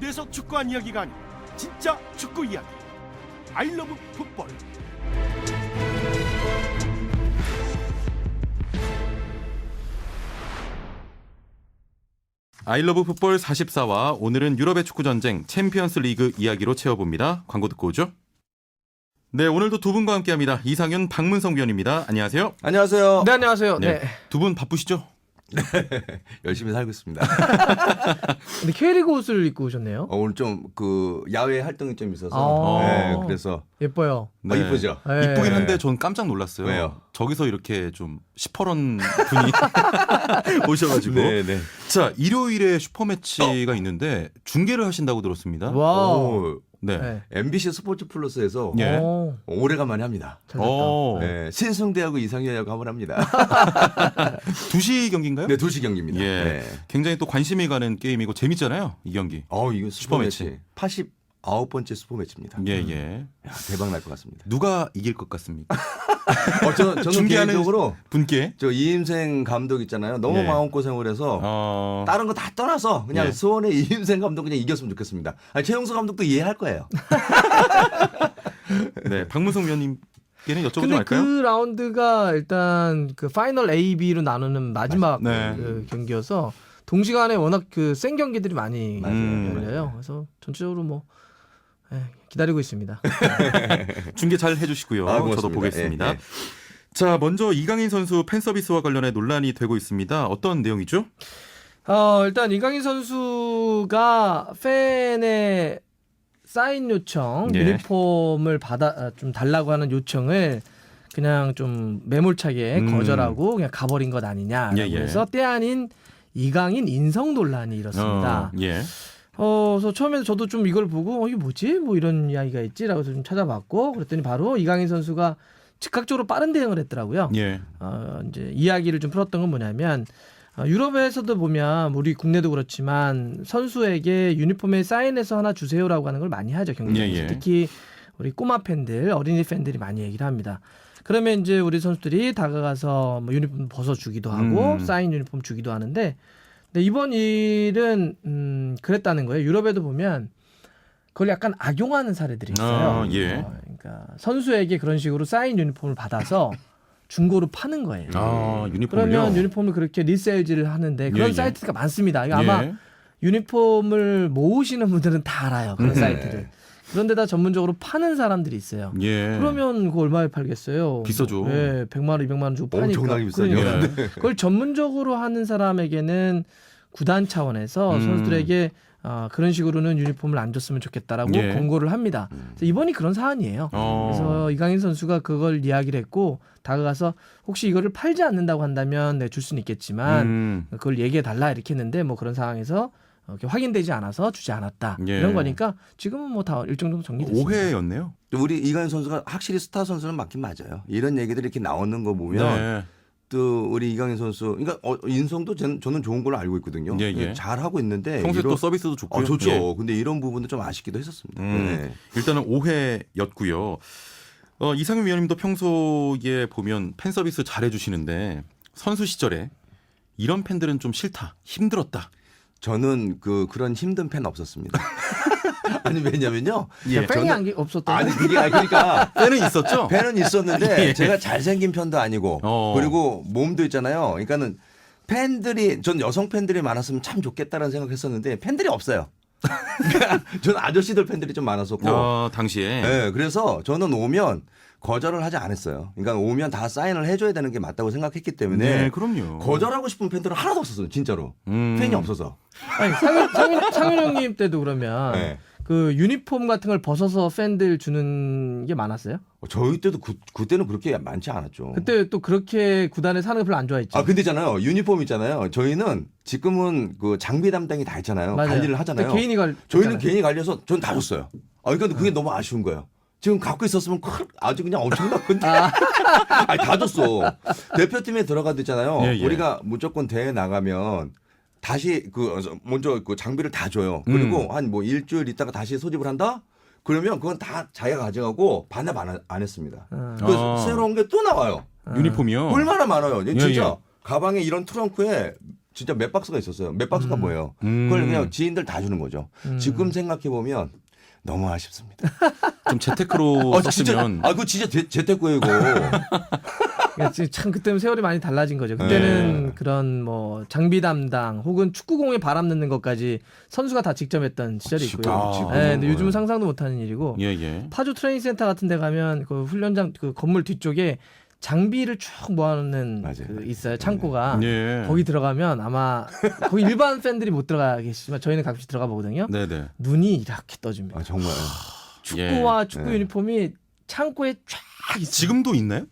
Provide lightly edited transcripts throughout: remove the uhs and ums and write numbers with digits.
그래서 축구한 이야기가 아닌 진짜 축구 이야기. 아이러브 풋볼. 아이러브 풋볼 44화 오늘은 유럽의 축구 전쟁 챔피언스 리그 이야기로 채워봅니다. 광고 듣고 오죠. 네, 오늘도 두 분과 함께합니다. 이상윤, 박문성 위원입니다. 안녕하세요. 안녕하세요. 네, 안녕하세요. 네, 네. 두 분 바쁘시죠? 열심히 살고 있습니다. 근데 K리그 옷을 입고 오셨네요. 오늘 좀 그 야외 활동이 좀 있어서 네, 그래서 예뻐요. 네. 이쁘죠. 네. 이쁘긴 한데 전 깜짝 놀랐어요. 왜요? 저기서 이렇게 좀 시퍼런 분이 오셔가지고. 네. 자, 일요일에 슈퍼매치가 있는데 중계를 하신다고 들었습니다. 와우. 네. 네. MBC 스포츠 플러스에서 예. 오, 오래간만에 합니다. 잘 됐다. 네, 신승대하고 이상현하고 한번 합니다. 2시 경기인가요? 네, 2시 경기입니다. 예. 네. 굉장히 또 관심이 가는 게임이고 재밌잖아요, 이 경기. 이거 슈퍼매치. 89번째 슈퍼매치입니다. 예. 야, 대박 날 것 같습니다. 누가 이길 것 같습니까? 저는 중계하는 개인적으로 분께. 저 이임생 감독 있잖아요. 너무 예. 마음고생을 해서 다른 거 다 떠나서 그냥 예. 수원의 이임생 감독 그냥 이겼으면 좋겠습니다. 아니, 최용수 감독도 이해할 거예요. 네, 박문성 위원님께는 여쭤보지 근데 말까요? 그 라운드가 일단 그 파이널 A, B로 나누는 마지막 네. 그 경기여서 동시간에 워낙 그 센 경기들이 많이 맞아요. 열려요. 그래서 전체적으로 뭐 기다리고 있습니다. 중계 잘 해주시고요. 고맙습니다. 저도 보겠습니다. 예. 자, 먼저 이강인 선수 팬 서비스와 관련해 논란이 되고 있습니다. 어떤 내용이죠? 일단 이강인 선수가 팬의 사인 요청, 예. 유니폼을 좀 달라고 하는 요청을 그냥 좀 매몰차게 거절하고 그냥 가버린 것 아니냐라고 예. 해서 때 아닌 이강인 인성 논란이 일었습니다. 예. 그래서 처음에 저도 좀 이걸 보고 이게 뭐지? 뭐 이런 이야기가 있지라고 해서 좀 찾아봤고 그랬더니 바로 이강인 선수가 즉각적으로 빠른 대응을 했더라고요. 예. 이제 이야기를 좀 풀었던 건 뭐냐면 유럽에서도 보면 우리 국내도 그렇지만 선수에게 유니폼에 사인해서 하나 주세요라고 하는 걸 많이 하죠. 경기장에서. 예. 특히 우리 꼬마 팬들, 어린이 팬들이 많이 얘기를 합니다. 그러면 이제 우리 선수들이 다가가서 뭐 유니폼 벗어주기도 하고 사인 유니폼 주기도 하는데 근데 이번 일은 그랬다는 거예요. 유럽에도 보면 그걸 약간 악용하는 사례들이 있어요. 예. 그러니까 선수에게 그런 식으로 사인 유니폼을 받아서 중고로 파는 거예요. 유니폼을요? 그러면 유니폼을 그렇게 리세일즈를 하는데 그런 예. 사이트가 많습니다. 이거 아마 예. 유니폼을 모으시는 분들은 다 알아요. 그런 네. 사이트를. 그런데다 전문적으로 파는 사람들이 있어요. 예. 그러면 그거 얼마에 팔겠어요? 비싸죠. 네, 100만 원, 200만 원 주고 파니까. 엄청나게 비싸죠. 그러니까요. 그걸 전문적으로 하는 사람에게는 구단 차원에서 선수들에게 그런 식으로는 유니폼을 안 줬으면 좋겠다라고 예. 공고를 합니다. 그래서 이번이 그런 사안이에요. 그래서 이강인 선수가 그걸 이야기를 했고 다가가서 혹시 이거를 팔지 않는다고 한다면 줄 수는 있겠지만 그걸 얘기해 달라 이렇게 했는데 뭐 그런 상황에서 이렇게 확인되지 않아서 주지 않았다 예. 이런 거니까 지금은 뭐 다 일정 정도 정리됐습니다. 오해였네요. 우리 이강인 선수가 확실히 스타 선수는 맞긴 맞아요. 이런 얘기들이 이렇게 나오는 거 보면 네. 또 우리 이강인 선수, 그러니까 인성도 저는 좋은 걸로 알고 있거든요. 예. 잘 하고 있는데 평소에 또 서비스도 좋고요. 좋죠. 예. 근데 이런 부분도 좀 아쉽기도 했었습니다. 네. 일단은 오해였고요. 이상윤 위원님도 평소에 보면 팬 서비스 잘해주시는데 선수 시절에 이런 팬들은 좀 싫다, 힘들었다. 저는 그런 힘든 팬 없었습니다. 아니 왜냐면요. 팬이 없었던 아니 그러니까 팬은 있었죠? 팬은 있었는데 예. 제가 잘생긴 편도 아니고 그리고 몸도 있잖아요. 그러니까는 팬들이 전 여성 팬들이 많았으면 참 좋겠다라는 생각했었는데 팬들이 없어요. 저는 아저씨들 팬들이 좀 많았었고 당시에. 네, 그래서 저는 오면 거절을 하지 않았어요. 그러니까 오면 다 사인을 해줘야 되는 게 맞다고 생각했기 때문에 네, 그럼요. 거절하고 싶은 팬들은 하나도 없었어요. 진짜로 팬이 없어서. 아니, 상윤 형님 때도 그러면 네. 그 유니폼 같은 걸 벗어서 팬들 주는 게 많았어요? 저희 때도 그때는 그렇게 많지 않았죠. 그때 또 그렇게 구단에 사는 걸 별로 안 좋아했죠. 근데 있잖아요. 유니폼 있잖아요. 저희는 지금은 그 장비 담당이 다 있잖아요. 맞아요. 관리를 하잖아요. 개인이 저희는 개인이 관리해서 전 다 줬어요. 그러니까 그게 너무 아쉬운 거예요. 지금 갖고 있었으면 아주 그냥 엄청난 건데. 아니, 다 줬어. 대표팀에 들어가도 예. 우리가 무조건 대회 나가면 다시 먼저 장비를 다 줘요. 그리고 한 뭐 일주일 있다가 다시 소집을 한다? 그러면 그건 다 자기가 가져가고 반납 안 했습니다. 그래서 새로운 게 또 나와요. 유니폼이요? 얼마나 많아요. 진짜 예. 가방에 이런 트렁크에 진짜 몇 박스가 있었어요. 몇 박스가 뭐예요? 그걸 그냥 지인들 다 주는 거죠. 지금 생각해 보면 너무 아쉽습니다. 좀 재테크로 진짜, 썼으면 그거 진짜 재테크예요, 이거. 그러니까 참 그때는 세월이 많이 달라진 거죠. 그때는 그런 뭐 장비 담당 혹은 축구공에 바람 넣는 것까지 선수가 다 직접 했던 시절이 있고요. 직접. 네, 근데 요즘은 상상도 못하는 일이고 예. 파주 트레이닝 센터 같은 데 가면 그 훈련장 그 건물 뒤쪽에 장비를 쭉 모아놓는 맞아요. 그 있어요 창고가. 예. 거기 들어가면 아마 거기 일반 팬들이 못 들어가 계시지만 저희는 가끔씩 들어가 보거든요. 네네. 눈이 이렇게 떠집니다. 아, 정말. 축구와 축구 예. 유니폼이 창고에 쫙 있어요. 지금도 있나요?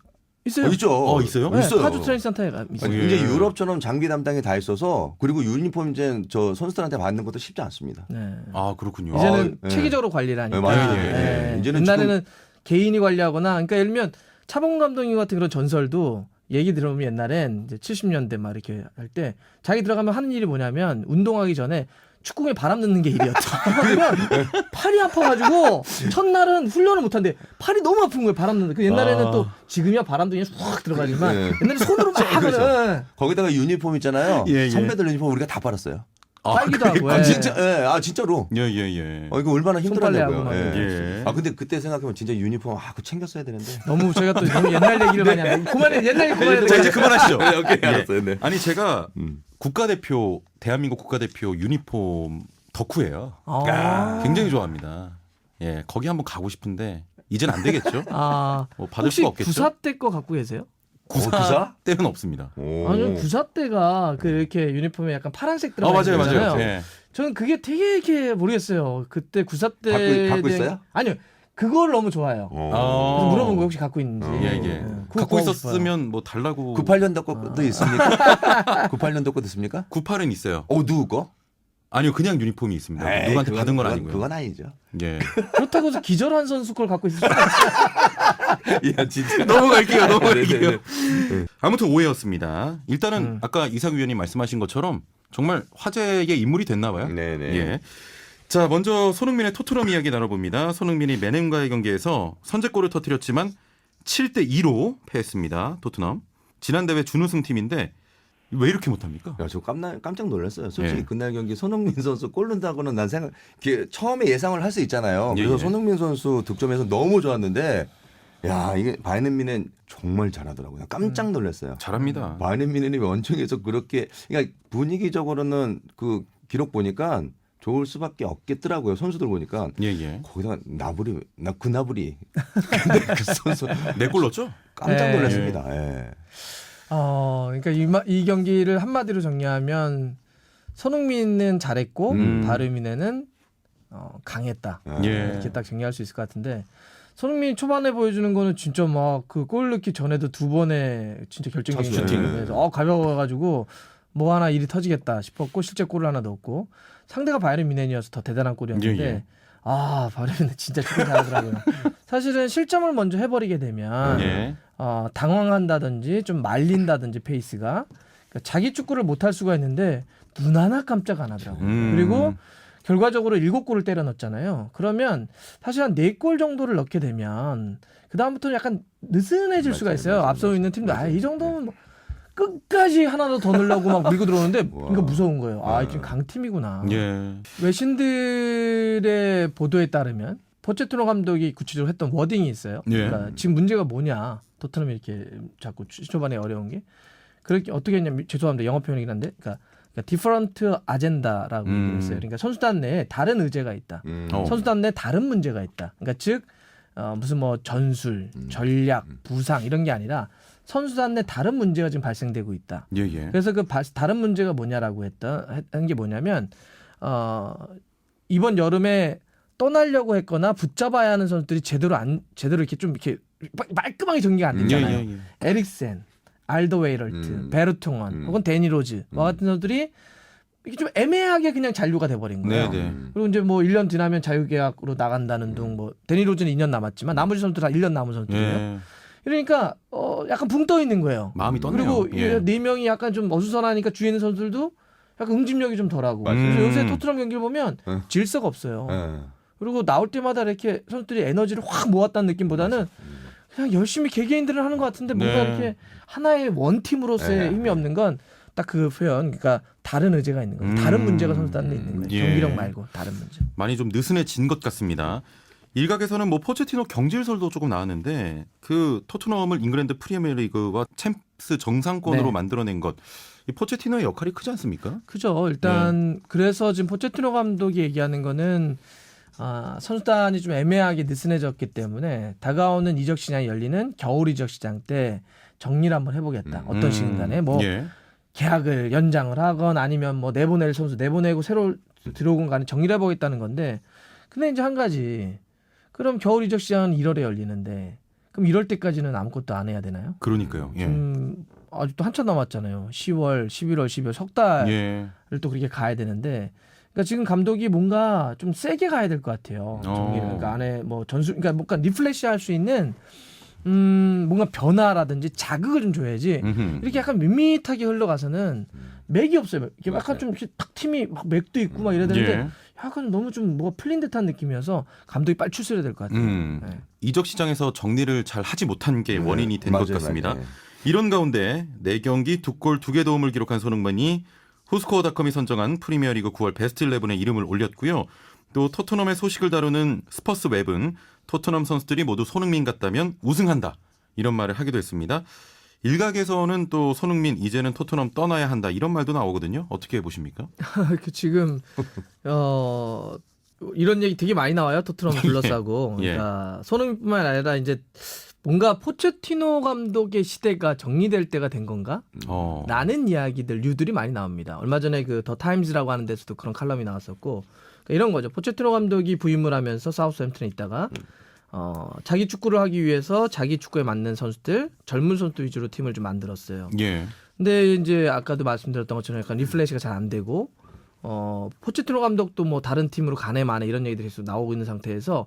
있어요. 있죠. 있어요? 네, 있어요. 파주 트레이닝 센터에 있어요. 예. 이제 유럽처럼 장비 담당이 다 있어서 그리고 유니폼 이제 저 선수들한테 받는 것도 쉽지 않습니다. 네. 아 그렇군요. 이제는 예. 체계적으로 관리를 하니까. 네, 맞아요. 예. 이제는 옛날에는 개인이 관리하거나, 그러니까 예를 들면 차범근 감독님 같은 그런 전설도 얘기 들어보면 옛날엔 이제 70년대 막 이렇게 할 때 자기 들어가면 하는 일이 뭐냐면 운동하기 전에 축구공에 바람 넣는 게 일이었다. 그러면 팔이 아파가지고 첫날은 훈련을 못한대. 팔이 너무 아픈 거예요. 바람 넣는. 그 옛날에는 또 지금이야 바람도 그냥 확 들어가지만 네. 옛날에 손으로 막 그렇죠. 하거든. 거기다가 유니폼 있잖아요. 예. 선배들 유니폼 우리가 다 빨았어요. 빨기도 하고. 아, 예. 진짜, 진짜로. 예. 이거 얼마나 손빨래하고 힘들었냐고요. 막 예. 예. 아, 근데 그때 생각해보면 진짜 유니폼, 그거 챙겼어야 되는데. 너무 저희가 또 너무 옛날 얘기를 많이 하네. 그만해. 옛날 얘기 그만해. 자 이제 그만하시죠. 네, 오케이, 예. 알았어요. 네. 아니 제가 음. 국가대표 대한민국 국가대표 유니폼 덕후예요. 아. 굉장히 좋아합니다. 예, 거기 한번 가고 싶은데 이젠 안 되겠죠? 아, 뭐 받을 혹시 수가 없겠죠? 구사 때 거 갖고 계세요? 구사 때는 없습니다. 오. 아니요, 구사 때가 그 이렇게 유니폼에 약간 파란색 들어가 맞아요. 있는 거잖아요. 예. 저는 그게 되게 이렇게 모르겠어요. 그때 구사 때 갖고 있어요? 아니요, 그걸 너무 좋아해요. 어. 그래서 물어본 거 혹시 갖고 있는지. 예. 그거 갖고 구하고 있었으면 뭐 달라고. 98년도 것도 있습니까? 98년도 것도 있습니까? 98은 있어요. 누구 거? 아니요, 그냥 유니폼이 있습니다. 에이, 누구한테 그건- 받은 건 그건- 아니고요. 그건 아니죠. 예. 싶어요. 그렇다고 해서 기절한 선수 걸 갖고 있을 수는 야, 진짜. 넘어갈게요. 네네네. 아무튼 오해였습니다. 일단은 아까 이상규 위원님 말씀하신 것처럼 정말 화제의 인물이 됐나 봐요. 네네. 예. 자, 먼저 손흥민의 토트넘 이야기 나눠봅니다. 손흥민이 맨햄과의 경기에서 선제골을 터뜨렸지만 7대2로 패했습니다. 토트넘. 지난 대회 준우승 팀인데 왜 이렇게 못합니까? 야, 저 깜짝 놀랐어요. 솔직히 예. 그날 경기 손흥민 선수 골 넣는다고는 난 생각, 처음에 예상을 할 수 있잖아요. 예, 그래서 예. 손흥민 선수 득점에서 너무 좋았는데, 야, 이게 바이에른 정말 잘하더라고요. 깜짝 놀랐어요. 잘합니다. 바이에른 뮌헨이 원정에서 그렇게, 그러니까 분위기적으로는 그 기록 보니까 좋을 수밖에 없겠더라고요. 선수들 보니까. 예. 거기다가 그 나브리. 근데 그 선수 네 골 넣었죠? 깜짝 예. 놀랐습니다. 예. 그러니까 이 경기를 한마디로 정리하면 손흥민은 잘했고 바르미네는 강했다. 예. 이렇게 딱 정리할 수 있을 것 같은데 손흥민이 초반에 보여주는 거는 진짜 막 그 골 넣기 전에도 두 번의 진짜 결정적인 찼어요. 슈팅에서 가벼워가지고 뭐 하나 일이 터지겠다 싶었고 실제 골을 하나 넣었고 상대가 바이에른 뮌헨이어서 더 대단한 골이었는데 예. 바이에른 뮌헨 진짜 축구 잘하더라고요. 사실은 실점을 먼저 해버리게 되면 예. 당황한다든지 좀 말린다든지 페이스가 그러니까 자기 축구를 못할 수가 있는데 눈 하나 깜짝 안 하더라고요. 그리고 결과적으로 7골을 때려 넣었잖아요. 그러면 사실 한 4골 정도를 넣게 되면 그 다음부터는 약간 느슨해질 수가 있어요. 앞서 있는 팀도 이 정도면 뭐 끝까지 하나 더 넣으려고 막 밀고 들어오는데 이거 무서운 거예요. 이 지금 강팀이구나. 예. 외신들의 보도에 따르면 포체티노 감독이 구체적으로 했던 워딩이 있어요. 예. 그러니까 지금 문제가 뭐냐. 토트넘이 이렇게 자꾸 초반에 어려운 게 그렇게 어떻게 했냐면 죄송합니다. 영어 표현이긴 한데 그러니까 디퍼런트 아젠다라고 얘기를 했어요. 그러니까 선수단 내에 다른 의제가 있다. 선수단 내에 다른 문제가 있다. 그러니까 즉 무슨 뭐 전술, 전략, 부상 이런 게 아니라 선수단 내 다른 문제가 지금 발생되고 있다. 예. 그래서 그 다른 문제가 뭐냐라고 한 게 뭐냐면 이번 여름에 떠나려고 했거나 붙잡아야 하는 선수들이 제대로 이렇게 좀 이렇게 말끔하게 정리가 안 됐잖아요. 예. 에릭센, 알더웨이럴트, 베르통원 혹은 데니 로즈와 같은 선수들이 이게 좀 애매하게 그냥 잔류가 돼버린 거예요. 네. 그리고 이제 뭐 1년 지나면 자유계약으로 나간다는 둥 뭐 데니 로즈는 2년 남았지만 나머지 선수들 다 1년 남은 선수들이에요. 예. 그러니까 약간 붕 떠 있는 거예요. 마음이 떴네요. 그리고 예. 네 명이 약간 좀 어수선하니까 주위에 있는 선수들도 약간 응집력이 좀 덜하고. 맞아요. 그래서 요새 토트넘 경기를 보면 질서가 없어요. 예. 그리고 나올 때마다 이렇게 선수들이 에너지를 확 모았다는 느낌보다는 그냥 열심히 개개인들은 하는 것 같은데 뭔가 네. 이렇게 하나의 원팀으로서의 네. 힘이 없는 건 딱 그 표현, 그러니까 다른 의제가 있는 거예요. 다른 문제가 선수단에 있는 거예요. 예. 경기력 말고 다른 문제. 많이 좀 느슨해진 것 같습니다. 일각에서는 뭐 포체티노 경질설도 조금 나왔는데 그 토트넘을 잉글랜드 프리미어리그와 챔스 정상권으로 네. 만들어낸 것, 이 포체티노의 역할이 크지 않습니까? 그죠. 일단 그래서 지금 포체티노 감독이 얘기하는 거는 선수단이 좀 애매하게 느슨해졌기 때문에 다가오는 이적 시장이 열리는 겨울 이적 시장 때 정리를 한번 해보겠다. 어떤 식인 간에 뭐 예. 계약을 연장을 하건 아니면 뭐 내보낼 선수 내보내고 새로 들어오건 간에 정리를 해보겠다는 건데, 근데 이제 한 가지, 그럼 겨울 이적 시장은 1월에 열리는데 그럼 1월 때까지는 아무것도 안 해야 되나요? 그러니까요. 예. 아직도 한참 남았잖아요. 10월, 11월, 12월 석 달을 예. 또 그렇게 가야 되는데, 그러니까 지금 감독이 뭔가 좀 세게 가야 될 것 같아요. 정리를. 그러니까 안에 뭐 그러니까 뭔가 리플레시 할 수 있는 뭔가 변화라든지 자극을 좀 줘야지. 음흠. 이렇게 약간 밋밋하게 흘러가서는 맥이 없어요. 이렇게 약간 맞아요. 좀 이렇게 탁 팀이 막 맥도 있고 막 이래야 되는데 예. 약간 너무 좀 뭐가 풀린 듯한 느낌이어서 감독이 빨리 출세해야 될 것 같아요. 네. 이적 시장에서 정리를 잘 하지 못한 게 원인이 된 것 맞아요, 같습니다. 맞아요. 이런 가운데 4경기 2골 2개 도움을 기록한 손흥민이 후스코어닷컴이 선정한 프리미어리그 9월 베스트 11에 이름을 올렸고요. 또 토트넘의 소식을 다루는 스퍼스 웹은 토트넘 선수들이 모두 손흥민 같다면 우승한다, 이런 말을 하기도 했습니다. 일각에서는 또 손흥민 이제는 토트넘 떠나야 한다, 이런 말도 나오거든요. 어떻게 보십니까? 지금 이런 얘기 되게 많이 나와요. 토트넘 둘러싸고. 예. 그러니까 손흥민뿐만 아니라 이제 뭔가 포체티노 감독의 시대가 정리될 때가 된 건가? 라는 이야기들, 류들이 많이 나옵니다. 얼마 전에 그 더 타임즈라고 하는 데서도 그런 칼럼이 나왔었고, 그러니까 이런 거죠. 포체티노 감독이 부임을 하면서 사우스햄튼에 있다가 자기 축구를 하기 위해서 자기 축구에 맞는 선수들, 젊은 선수들 위주로 팀을 좀 만들었어요. 예. 근데 이제 아까도 말씀드렸던 것처럼 약간 리플레시가 잘 안 되고, 포체티노 감독도 뭐 다른 팀으로 가네 마네 이런 얘기들이 계속 나오고 있는 상태에서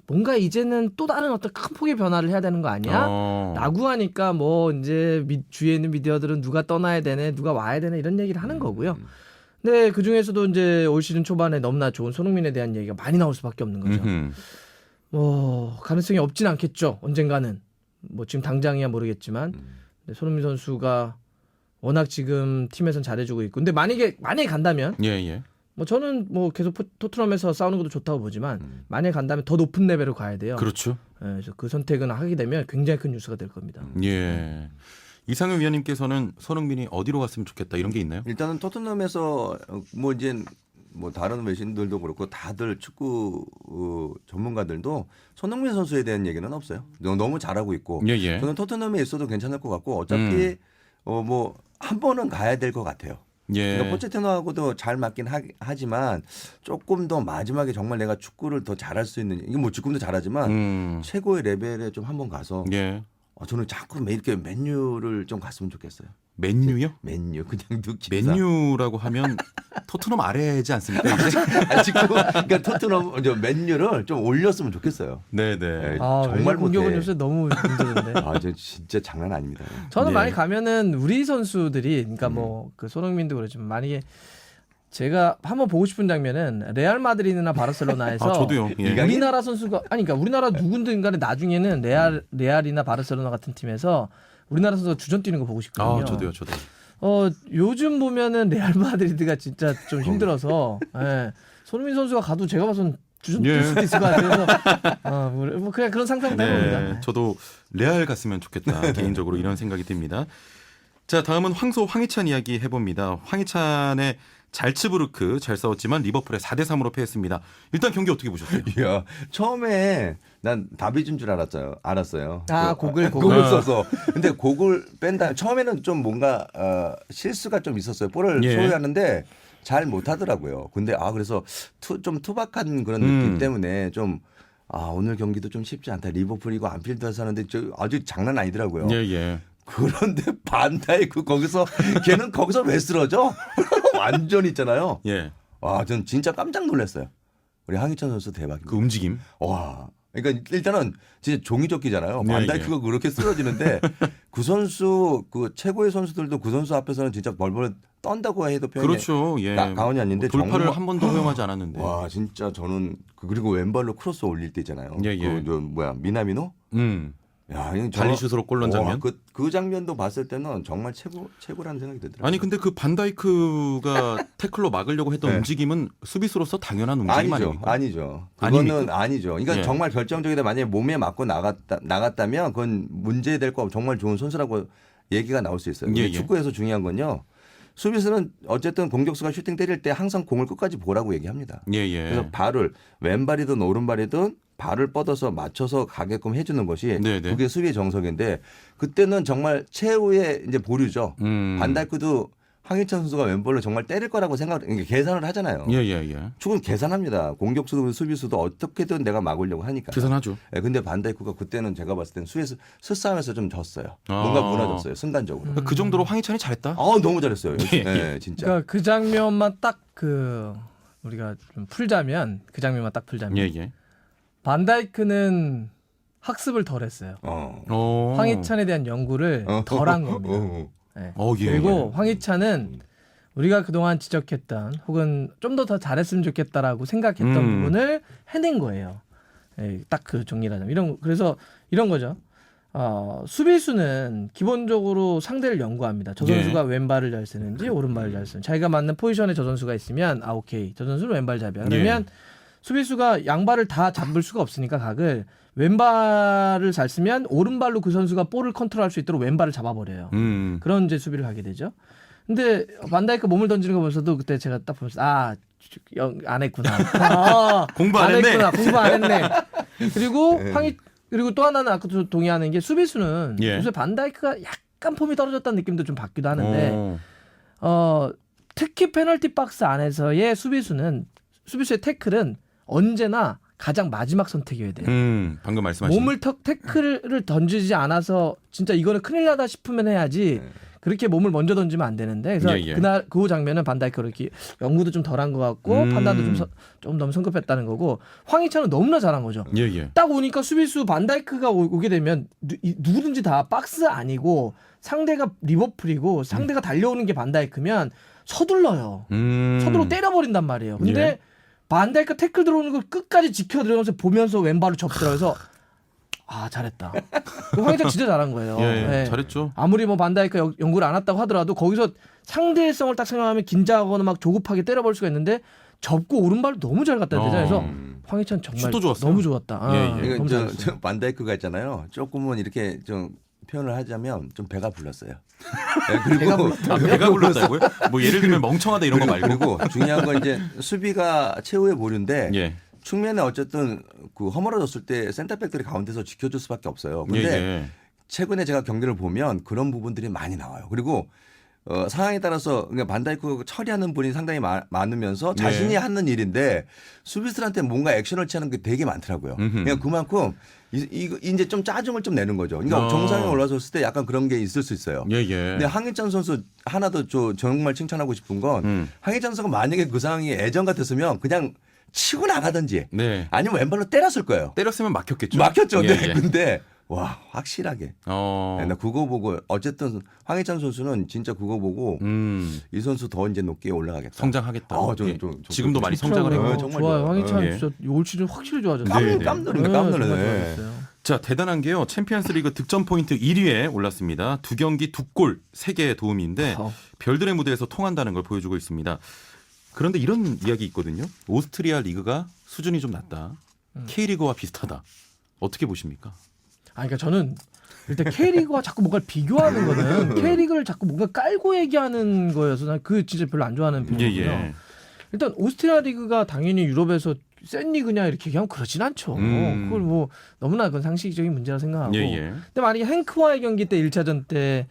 뭔가 이제는 또 다른 어떤 큰 폭의 변화를 해야 되는 거 아니야? 라고 하니까 뭐 이제 주위에 있는 미디어들은 누가 떠나야 되네, 누가 와야 되네 이런 얘기를 하는 거고요. 근데 그 중에서도 이제 올 시즌 초반에 너무나 좋은 손흥민에 대한 얘기가 많이 나올 수밖에 없는 거죠. 뭐 가능성이 없진 않겠죠. 언젠가는. 뭐 지금 당장이야 모르겠지만 근데 손흥민 선수가 워낙 지금 팀에선 잘해주고 있고, 근데 만약에 간다면, 예. 뭐 저는 뭐 계속 토트넘에서 싸우는 것도 좋다고 보지만 만약에 간다면 더 높은 레벨로 가야 돼요. 그렇죠. 그래서 그 선택은 하게 되면 굉장히 큰 뉴스가 될 겁니다. 예. 이상현 위원님께서는 손흥민이 어디로 갔으면 좋겠다, 이런 게 있나요? 일단은 토트넘에서 뭐 이제 뭐 다른 외신들도 그렇고 다들 축구 전문가들도 손흥민 선수에 대한 얘기는 없어요. 너무 잘하고 있고 예. 저는 토트넘에 있어도 괜찮을 것 같고 어차피 뭐 한 번은 가야 될 것 같아요. 예. 그러니까 포체티노하고도 잘 맞긴 하지만 조금 더 마지막에 정말 내가 축구를 더 잘할 수 있는, 이게 뭐 지금도 잘하지만 최고의 레벨에 좀 한번 가서 예. 저는 자꾸 매일 이렇게 맨유를 좀 갔으면 좋겠어요. 맨유요? 맨유 그냥 느낌. 맨유라고 하면 토트넘 아래지 않습니까? 이제? 지금 그러니까 토트넘 맨유를 좀 올렸으면 좋겠어요. 네네. 정말 공격은 못해. 요새 너무 힘드는데. 저 진짜 장난 아닙니다. 저는 예. 많이 가면은 우리 선수들이, 그러니까 뭐 그 손흥민도 그렇지만 만약에 제가 한번 보고 싶은 장면은 레알 마드리드나 바르셀로나에서 저도요. 예. 우리나라 선수가 그러니까 우리나라 누군든 간에 나중에는 레알이나 바르셀로나 같은 팀에서 우리나라 선수가 주전 뛰는 거 보고 싶거든요. 저도요. 요즘 보면은 레알 마드리드가 진짜 좀 힘들어서 손흥민 선수가 가도 제가 봐선 주전 뛸 수도 있을 것 같아서 뭐 그냥 그런 상상도 해봅니다. 저도 레알 갔으면 좋겠다, 개인적으로 이런 생각이 듭니다. 자, 다음은 황희찬 이야기 해봅니다. 황희찬의 잘츠부르크 잘 싸웠지만 리버풀에 4대3으로 패했습니다. 일단 경기 어떻게 보셨어요? 이야, 처음에 난 다비준 줄 알았어요. 곡을 써서. 근데 곡을 뺀다. 처음에는 좀 뭔가 실수가 좀 있었어요. 볼을 소유하는데 잘 못하더라고요. 근데 그래서 좀 투박한 그런 느낌 때문에 좀 오늘 경기도 좀 쉽지 않다. 리버풀이고 안필드에서 하는데 아주 장난 아니더라고요. 예. 그런데 반다이크 걔는 거기서 왜 쓰러져? 완전 있잖아요. 예. 전 진짜 깜짝 놀랐어요. 우리 황희찬 선수 대박입니다. 그 움직임. 와. 그러니까 일단은 진짜 종이접기잖아요. 반다이크가 그렇게 쓰러지는데 그 선수 그 최고의 선수들도 그 선수 앞에서는 진짜 벌벌 떤다고 해도 표현이 그렇죠. 예. 가언이 아닌데 돌파를 한 번도 허용하지 않았는데. 와 진짜 저는 그리고 왼발로 크로스 올릴 때 있잖아요. 예. 미나미노? 야, 이거 발리슛으로 골 넣은 장면. 그 장면도 봤을 때는 정말 최고라는 생각이 들더라고요. 아니 근데 그 반다이크가 태클로 막으려고 했던 네. 움직임은 수비수로서 당연한 움직임 아닙니까? 아니죠. 아닙니까? 그거는 아니죠. 그러니까 예. 정말 결정적이다. 만약에 몸에 맞고 나갔다면 그건 문제될 거 정말 좋은 선수라고 얘기가 나올 수 있어요. 근데 예, 예. 축구에서 중요한 건요. 수비수는 어쨌든 공격수가 슈팅 때릴 때 항상 공을 끝까지 보라고 얘기합니다. 예예. 그래서 발을 왼발이든 오른발이든 발을 뻗어서 맞춰서 가게끔 해주는 것이 네네. 그게 수비의 정석인데 그때는 정말 최후의 이제 보류죠. 반다이크도 황희찬 선수가 왼발로 정말 때릴 거라고 계산을 하잖아요. 예예예. 축구는 계산합니다. 공격수도 수비수도 어떻게든 내가 막으려고 하니까. 계산하죠. 예, 근데 반다이크가 그때는 제가 봤을 땐 수싸움에서 좀 졌어요. 뭔가 무너졌어요. 순간적으로. 그러니까 그 정도로 황희찬이 잘했다. 너무 잘했어요. 예, 예, 진짜. 그러니까 그 장면만 딱 우리가 좀 풀자면 그 장면만 딱 풀자면 예예. 반다이크는 학습을 덜 했어요. 황희찬에 대한 연구를 덜 한 겁니다. 네. 예. 그리고 황희찬은 우리가 그동안 지적했던 혹은 좀 더 잘했으면 좋겠다라고 생각했던 부분을 해낸 거예요. 예, 딱 그 정리를 하자면 그래서 이런 거죠. 수비수는 기본적으로 상대를 연구합니다. 저 선수가 왼발을 잘 쓰는지 오른발을 잘 쓰는지 자기가 맞는 포지션에 저 선수가 있으면 오케이 저 선수는 왼발 잡이야. 그러면 수비수가 양발을 다 잡을 수가 없으니까 각을 왼발을 잘 쓰면 오른발로 그 선수가 볼을 컨트롤할 수 있도록 왼발을 잡아버려요. 그런 이제 수비를 하게 되죠. 근데 반다이크 몸을 던지는 거 보면서도 그때 제가 딱 보면서 안 했구나. 공부 안 했네. 했구나. 공부 안 했네. 그리고 그리고 또 하나는 아까도 동의하는 게 수비수는 요새 반다이크가 약간 폼이 떨어졌다는 느낌도 좀 받기도 하는데 특히 페널티 박스 안에서의 수비수의 태클은 언제나 가장 마지막 선택이어야 돼요. 방금 말씀하신 몸을 태클을 던지지 않아서 진짜 이거는 큰일 나다 싶으면 해야지 그렇게 몸을 먼저 던지면 안 되는데 그래서 그날 그 장면은 반다이크로 이렇게 연구도 좀 덜한 것 같고 판단도 좀 너무 성급했다는 거고 황희찬은 너무나 잘한 거죠. 예예. 딱 오니까 수비수 반다이크가 오게 되면 누구든지 다 박스 아니고 상대가 리버풀이고 상대가 달려오는 게 반다이크면 서둘러요. 서둘러 때려버린단 말이에요. 근데 반다이크 태클 들어오는 걸 끝까지 지켜 들어가면서 보면서 왼발로 접더라고서 잘했다. 황희찬 진짜 잘한 거예요. 예, 잘했죠. 아무리 뭐 반다이크 연구를 안 했다고 하더라도 거기서 상대성을 딱 생각하면 긴장하거나 막 조급하게 때려버릴 수가 있는데 접고 오른발을 너무 잘 갖다 대잖아요. 그래서 황희찬 정말 슛도 좋았어요. 너무 좋았다. 그러니까 너무 잘했어요. 저 반다이크가 있잖아요. 조금은 이렇게 좀 표현을 하자면 좀 배가 불렀어요. 네, 그리고 배가 불렀다고요? 뭐 예를 들면 멍청하다 이런 거 말고. 그리고 중요한 건 이제 수비가 최후의 보류인데 측면에 어쨌든 그 허물어졌을 때 센터백들이 가운데서 지켜줄 수밖에 없어요. 근데 최근에 제가 경기를 보면 그런 부분들이 많이 나와요. 그리고 상황에 따라서 그러니까 반다이크 처리하는 분이 상당히 많으면서 자신이 하는 일인데 수비수한테 뭔가 액션을 취하는 게 되게 많더라고요. 그러니까 그만큼 이제 좀 짜증을 좀 내는 거죠. 그러니까 정상에 올라섰을 때 약간 그런 게 있을 수 있어요. 근데 황희찬 선수 하나 더 정말 칭찬하고 싶은 건 황희찬 선수가 만약에 그 상황이 예전 같았으면 그냥 치고 나가든지 아니면 왼발로 때렸을 거예요. 때렸으면 막혔겠죠. 막혔죠. 근데 와 확실하게. 나 그거 보고 어쨌든 황희찬 선수는 진짜 그거 보고 이 선수 더 이제 높게 올라가겠다. 성장하겠다. 지금도 많이 좋더라고요. 성장을 했고. 정말 좋아요. 좋아요. 황희찬 진짜 올 시즌 확실히 좋아졌어요. 깜놀이네. 자 대단한 게요. 챔피언스리그 득점 포인트 1위에 올랐습니다. 2경기 2골 3개의 도움인데 별들의 무대에서 통한다는 걸 보여주고 있습니다. 그런데 이런 이야기 있거든요. 오스트리아 리그가 수준이 좀 낮다. K리그와 비슷하다. 어떻게 보십니까? 그러니까 저는 일단 K리그와 자꾸 뭔가를 비교하는 거는 K리그를 자꾸 뭔가 깔고 얘기하는 거여서 난 그 진짜 별로 안 좋아하는 편이고요. 일단 오스트리아 리그가 당연히 유럽에서 센 리그냐 이렇게 얘기하면 그렇진 않죠. 그걸 뭐 너무나 그건 상식적인 문제라 생각하고. 근데 만약에 행크와의 경기 때 1차전 때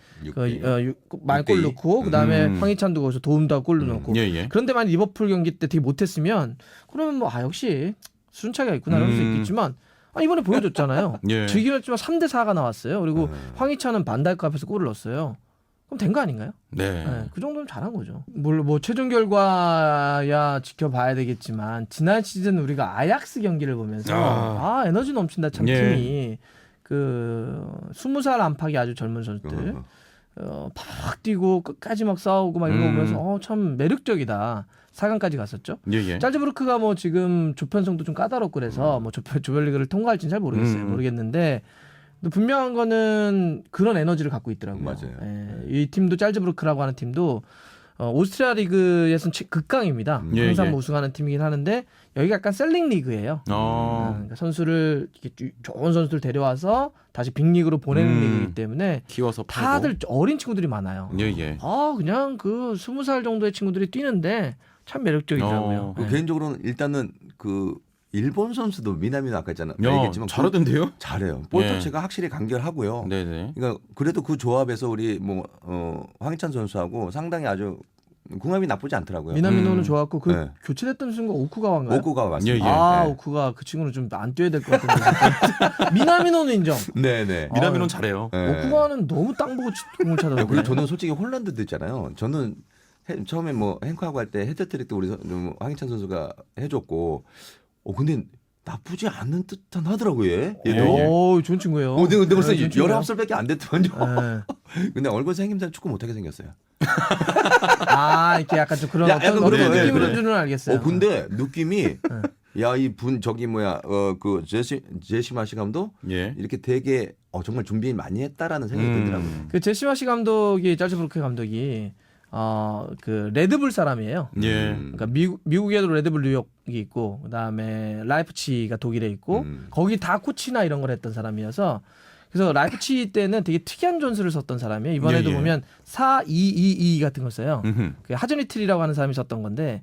말골 넣고 그다음에 황희찬도 거기서 도움도 하고 골도 넣고 그런데 만약 리버풀 경기 때 되게 못했으면 그러면 뭐 역시 순차가 있구나 이럴 수 있겠지만 이번에 보여줬잖아요. 즐기긴 했지만 3대4가 나왔어요. 그리고 황희찬은 반다이크 앞에서 골을 넣었어요. 그럼 된 거 아닌가요? 그 정도면 잘한 거죠. 뭐 최종 결과야 지켜봐야 되겠지만 지난 시즌 우리가 아약스 경기를 보면서 에너지 넘친다 참 팀이 그 20살 안팎이 아주 젊은 선수들 팍 뛰고 끝까지 막 싸우고 막 이런 거 보면서 참 매력적이다. 4강까지 갔었죠. 짤즈부르크가 뭐 지금 조편성도 좀 까다롭고 그래서 뭐 조별리그를 통과할지는 잘 모르겠어요. 모르겠는데 근데 분명한 거는 그런 에너지를 갖고 있더라고요. 맞아요. 이 팀도 짤즈부르크라고 하는 팀도 오스트리아 리그에서는 극강입니다. 예, 항상 예. 뭐 우승하는 팀이긴 하는데 여기가 약간 셀링 리그예요. 그러니까 선수를 이렇게 좋은 선수들 데려와서 다시 빅리그로 보내는 리그이기 때문에 키워서 팔고. 다들 어린 친구들이 많아요. 예. 그냥 그 20살 정도의 친구들이 뛰는데 참 매력적이더라고요. 네. 개인적으로는 일단은 그 일본 선수도 미나미노 아까 있잖아. 야, 얘기했지만 잘하던데요? 잘해요. 볼 예. 터치가 확실히 간결하고요. 네네. 그러니까 그래도 그 조합에서 우리 황희찬 선수하고 상당히 아주 궁합이 나쁘지 않더라고요. 미나미노는 좋았고 그 네. 교체됐던 순간 오쿠가와인가요? 오쿠가 맞습니다. 예, 예. 오쿠가 그 친구는 좀 안 뛰어야 될 것 같은데. 미나미노는 인정. 네네. 미나미노는 잘해요. 네. 오쿠가와는 너무 땅 보고 공을 차더라고요. 그리고 저는 솔직히 홀란드도 있잖아요. 저는 처음에 뭐 행크하고 할 때 헤드트릭도 우리 황희찬 선수가 해줬고, 근데 나쁘지 않은 듯한 하더라고요. 얘도. 오, 좋은 친구예요. 내가 벌써 네, 좋은 친구예요. 19살밖에 안 됐더만요. 네. 근데 얼굴 생김새는 축구 못하게 생겼어요. 이렇게 약간 좀 그런 약간 어떤 그런 거, 느낌으로 네. 주는 알겠어요. 근데 느낌이 야, 이 분 저기 뭐야 그 제시 마시 감독 예. 이렇게 되게 정말 준비 많이 했다라는 생각이 들더라고요. 그 제시마시 감독이 짤즈부르크 감독이 그 레드불 사람이에요. 예. 그러니까 미국에도 레드불 뉴욕이 있고 그다음에 라이프치히가 독일에 있고 거기 다 코치나 이런 걸 했던 사람이어서 그래서 라이프치히 때는 되게 특이한 전술을 썼던 사람이에요. 이번에도 예, 예. 보면 4-2-2-2 같은 걸 써요. 음흠. 그 하즈니틀이라고 하는 사람이 썼던 건데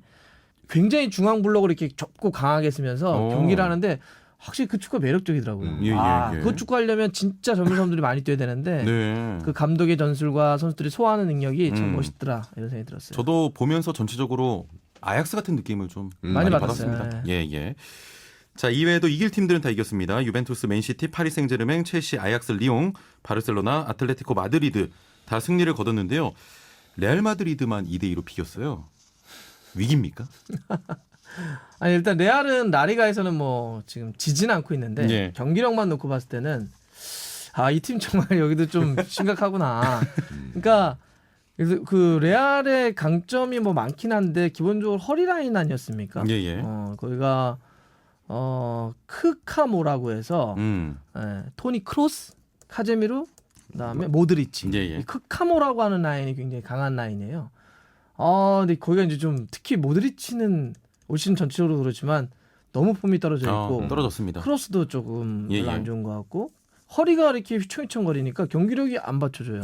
굉장히 중앙 블록을 이렇게 좁고 강하게 쓰면서 오. 경기를 하는데 확실히 그 축구가 매력적이더라고요. 예. 그 축구 하려면 진짜 젊은 사람들이 많이 뛰어야 되는데 네. 그 감독의 전술과 선수들이 소화하는 능력이 참 멋있더라 이런 생각이 들었어요. 저도 보면서 전체적으로 아약스 같은 느낌을 좀 많이 받았습니다. 받았어요. 예. 자, 이외에도 이길 팀들은 다 이겼습니다. 유벤투스, 맨시티, 파리 생제르맹, 첼시, 아약스, 리옹, 바르셀로나, 아틀레티코 마드리드 다 승리를 거뒀는데요. 레알 마드리드만 2대2로 비겼어요. 위기입니까? 아니 일단 레알은 라리가에서는 뭐 지금 지진 않고 있는데 예. 경기력만 놓고 봤을 때는 이 팀 정말 여기도 좀 심각하구나. 그러니까 그래서 그 레알의 강점이 뭐 많긴 한데 기본적으로 허리 라인 아니었습니까? 예. 거기가 크카모라고 해서 토니 크로스, 카제미루, 그다음에 모드리치. 예. 이 크카모라고 하는 라인이 굉장히 강한 라인이에요. 근데 거기가 이제 좀 특히 모드리치는 올 시즌 전체적으로 그렇지만 너무 폼이 떨어져 있고 떨어졌습니다. 크로스도 조금 별로 예. 안 좋은 것 같고 허리가 이렇게 휘청휘청거리니까 경기력이 안 받쳐줘요.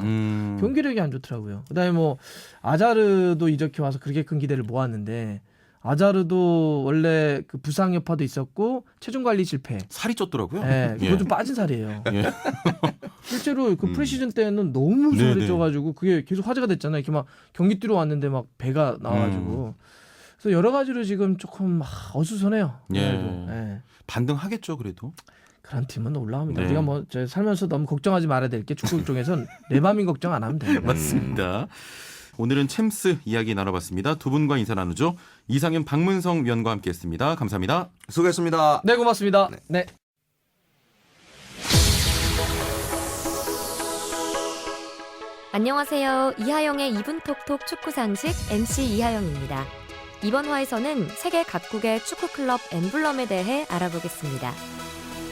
경기력이 안 좋더라고요. 그다음에 뭐 아자르도 이적해 와서 그렇게 큰 기대를 모았는데 아자르도 원래 그 부상 여파도 있었고 체중 관리 실패. 살이 쪘더라고요. 네, 그거 좀 빠진 살이에요. 예. 실제로 그 프리시즌 때는 너무 살이 네네. 쪄가지고 그게 계속 화제가 됐잖아요. 이렇게 막 경기 뛰러 왔는데 막 배가 나와가지고 그래서 여러 가지로 지금 조금 어수선해요. 예. 예. 반등하겠죠, 그래도. 그런 팀은 올라옵니다. 네. 우리가 뭐 살면서 너무 걱정하지 말아야 될 게 축구 쪽에선 레바민 걱정 안 하면 됩니다. 맞습니다. 오늘은 챔스 이야기 나눠봤습니다. 두 분과 인사 나누죠. 이상현, 박문성 위원과 함께했습니다. 감사합니다. 수고했습니다. 네, 고맙습니다. 네. 안녕하세요. 이하영의 2분 톡톡 축구 상식 MC 이하영입니다. 이번 화에서는 세계 각국의 축구 클럽 엠블럼에 대해 알아보겠습니다.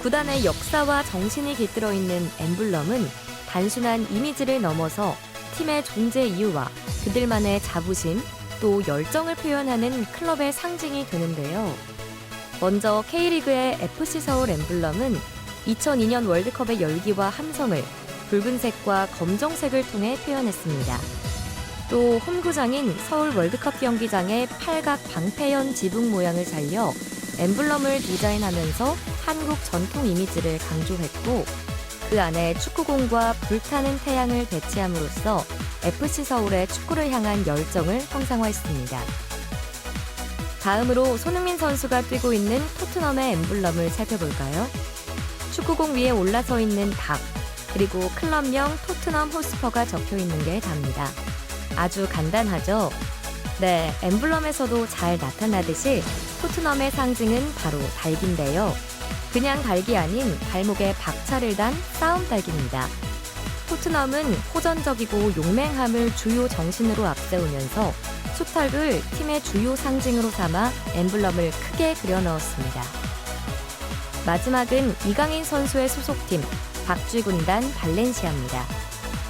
구단의 역사와 정신이 깃들어 있는 엠블럼은 단순한 이미지를 넘어서 팀의 존재 이유와 그들만의 자부심 또 열정을 표현하는 클럽의 상징이 되는데요. 먼저 K리그의 FC 서울 엠블럼은 2002년 월드컵의 열기와 함성을 붉은색과 검정색을 통해 표현했습니다. 또 홈구장인 서울 월드컵 경기장의 팔각 방패연 지붕 모양을 살려 엠블럼을 디자인하면서 한국 전통 이미지를 강조했고 그 안에 축구공과 불타는 태양을 배치함으로써 FC 서울의 축구를 향한 열정을 형상화했습니다. 다음으로 손흥민 선수가 뛰고 있는 토트넘의 엠블럼을 살펴볼까요? 축구공 위에 올라서 있는 닭, 그리고 클럽명 토트넘 호스퍼가 적혀있는 게 답니다. 아주 간단하죠? 네, 엠블럼에서도 잘 나타나듯이 토트넘의 상징은 바로 닭인데요. 그냥 닭이 아닌 발목에 박차를 단 싸움 닭입니다. 토트넘은 호전적이고 용맹함을 주요 정신으로 앞세우면서 숫털을 팀의 주요 상징으로 삼아 엠블럼을 크게 그려 넣었습니다. 마지막은 이강인 선수의 소속팀 박쥐 군단 발렌시아입니다.